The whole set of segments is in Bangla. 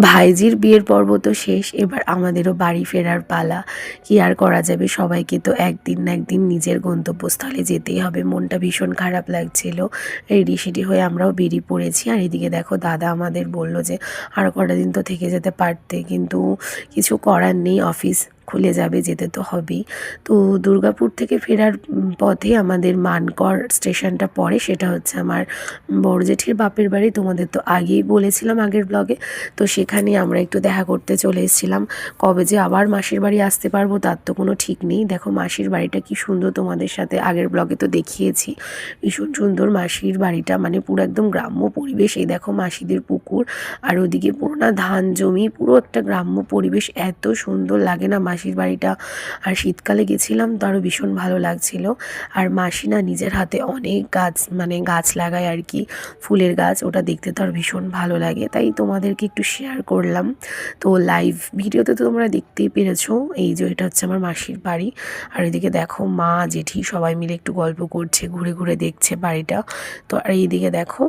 ভাইজির বিয়ের পর্ব তো শেষ, এবার আমাদেরও বাড়ি ফেরার পালা। কি আর করা যাবে, সবাইকে তো একদিন না একদিন নিজের গন্তব্যস্থলে যেতেই হবে। মনটা ভীষণ খারাপ লাগছিল, রেডি সেডি হয়ে আমরাও বেরিয়ে পড়েছি। আর এদিকে দেখো দাদা আমাদের বলল যে আরও কটা দিন তো থেকে যেতে পারতে, কিন্তু কিছু করার নেই, অফিস খুলে যাবে, যেতে তো হবেই। তো দুর্গাপুর থেকে ফেরার পথে আমাদের মানকর স্টেশনটা পড়ে, সেটা হচ্ছে আমার বড় জেঠির বাপের বাড়ি। তোমাদের তো আগেই বলেছিলাম আগের ব্লগে। তো সেখানে আমরা একটু দেখা করতে চলে এসেছিলাম। কবে যে আবার মাসির বাড়ি আসতে পারবো তার তো কোনো ঠিক নেই। দেখো মাসির বাড়িটা কি সুন্দর, তোমাদের সাথে আগের ব্লগে তো দেখিয়েছি। ভীষণ সুন্দর মাসির বাড়িটা, মানে পুরো একদম গ্রাম্য পরিবেশ। এই দেখো মাসিদের পুকুর, আর ওদিকে পুরো না ধান জমি, পুরো একটা গ্রাম্য পরিবেশ। এত সুন্দর লাগে না মাসির বাড়িটা। আর শীতকালে গেছিলাম তো আরও ভীষণ ভালো লাগছিল। আর মাসি না নিজের হাতে অনেক গাছ, মানে গাছ লাগায় আর কি, ফুলের গাছ। ওটা দেখতে তো আর ভীষণ ভালো লাগে, তাই তোমাদেরকে একটু শেয়ার করলাম। তো লাইভ ভিডিওতে তো তোমরা দেখতেই পেরেছো। এই যে এটা হচ্ছে আমার মাসির বাড়ি। আর এদিকে দেখো মা জেঠি সবাই মিলে একটু গল্প করছে, ঘুরে ঘুরে দেখছে বাড়িটা। তো আর এইদিকে দেখো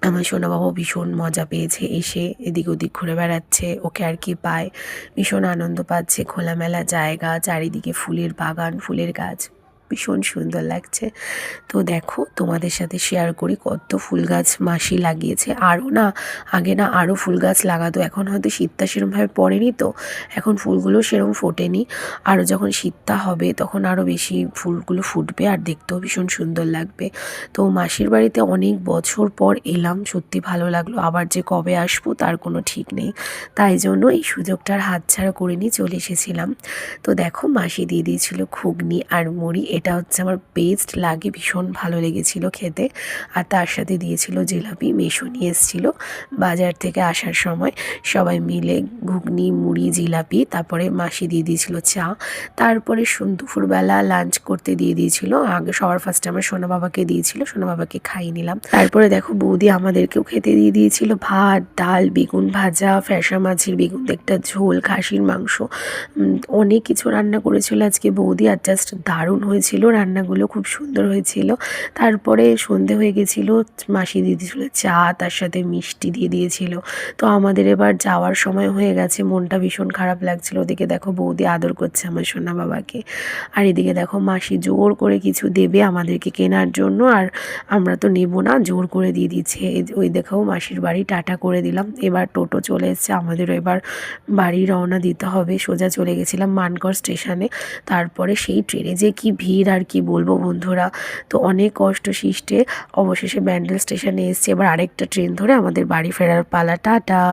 আমার সোনা বাবা ভীষণ মজা পেয়েছে, এসে এদিক ওদিক ঘুরে বেড়াচ্ছে। ওকে আর কি পায়, ভীষণ আনন্দ পাচ্ছে। খোলামেলা জায়গা, চারিদিকে ফুলের বাগান, ফুলের গাছ, ভীষণ সুন্দর লাগছে। তো দেখো তোমাদের সাথে শেয়ার করি কত ফুল গাছ মাসি লাগিয়েছে। আরও না, আগে না আরও ফুল গাছ লাগাতো, এখন হয়তো শীতটা সেরমভাবে পড়েনি, তো এখন ফুলগুলো সেরম ফোটেনি। আরও যখন শীতটা হবে তখন আরও বেশি ফুলগুলো ফুটবে, আর দেখতেও ভীষণ সুন্দর লাগবে। তো মাসির বাড়িতে অনেক বছর পর এলাম, সত্যি ভালো লাগলো। আবার যে কবে আসবো তার কোনো ঠিক নেই, তাই জন্য এই সুযোগটার হাতছাড়া করে নিয়ে চলে এসেছিলাম। তো দেখো মাসি দিয়ে দিয়েছিল ঘুগনি আর মুড়ি, এটা হচ্ছে আমার বেস্ট লাগে, ভীষণ ভালো লেগেছিল খেতে। আর তার সাথে দিয়েছিল জিলাপি, মেশো নিয়ে এসেছিল বাজার থেকে আসার সময়। সবাই মিলে ঘুগনি মুড়ি জিলাপি, তারপরে মাসি দিয়ে দিয়েছিল চা। তারপরে দুপুরবেলা লাঞ্চ করতে দিয়ে দিয়েছিল। আগে সবার ফার্স্টে আমার সোনা বাবাকে দিয়েছিল, সোনা বাবাকে খাইয়ে নিলাম। তারপরে দেখো বৌদি আমাদেরকেও খেতে দিয়ে দিয়েছিল ভাত ডাল বেগুন ভাজা, ফ্যাসা মাছের বেগুন একটা ঝোল, খাসির মাংস, অনেক কিছু রান্না করেছিল আজকে বৌদি। আর জাস্ট দারুণ হয়েছিল, রান্নাগুলো খুব সুন্দর হয়েছিল। তারপরে সন্ধে হয়ে গেছিলো, মাসি দিয়ে দিয়েছিলো চা, তার সাথে মিষ্টি দিয়ে দিয়েছিল। তো আমাদের এবার যাওয়ার সময় হয়ে গেছে, মনটা ভীষণ খারাপ লাগছিল। ওদিকে দেখো বৌদি আদর করছে আমার সোনা বাবাকে, আর এদিকে দেখো মাসি জোর করে কিছু দেবে আমাদেরকে কেনার জন্য, আর আমরা তো নেব না, জোর করে দিয়ে দিচ্ছে। ওই দেখো মাসির বাড়ি টাটা করে দিলাম। এবার টোটো চলে এসছে, আমাদেরও এবার বাড়ি রওনা দিতে হবে। সোজা চলে গেছিলাম মানকর স্টেশনে, তারপরে সেই ট্রেনে যে কি ভিড় আর কি বলবো বন্ধুরা। তো অনেক কষ্ট সৃষ্টে অবশেষে ব্যান্ডেল স্টেশনে এসছে। এবার আরেকটা ট্রেন ধরে আমাদের বাড়ি ফেরার পালা। টাটা।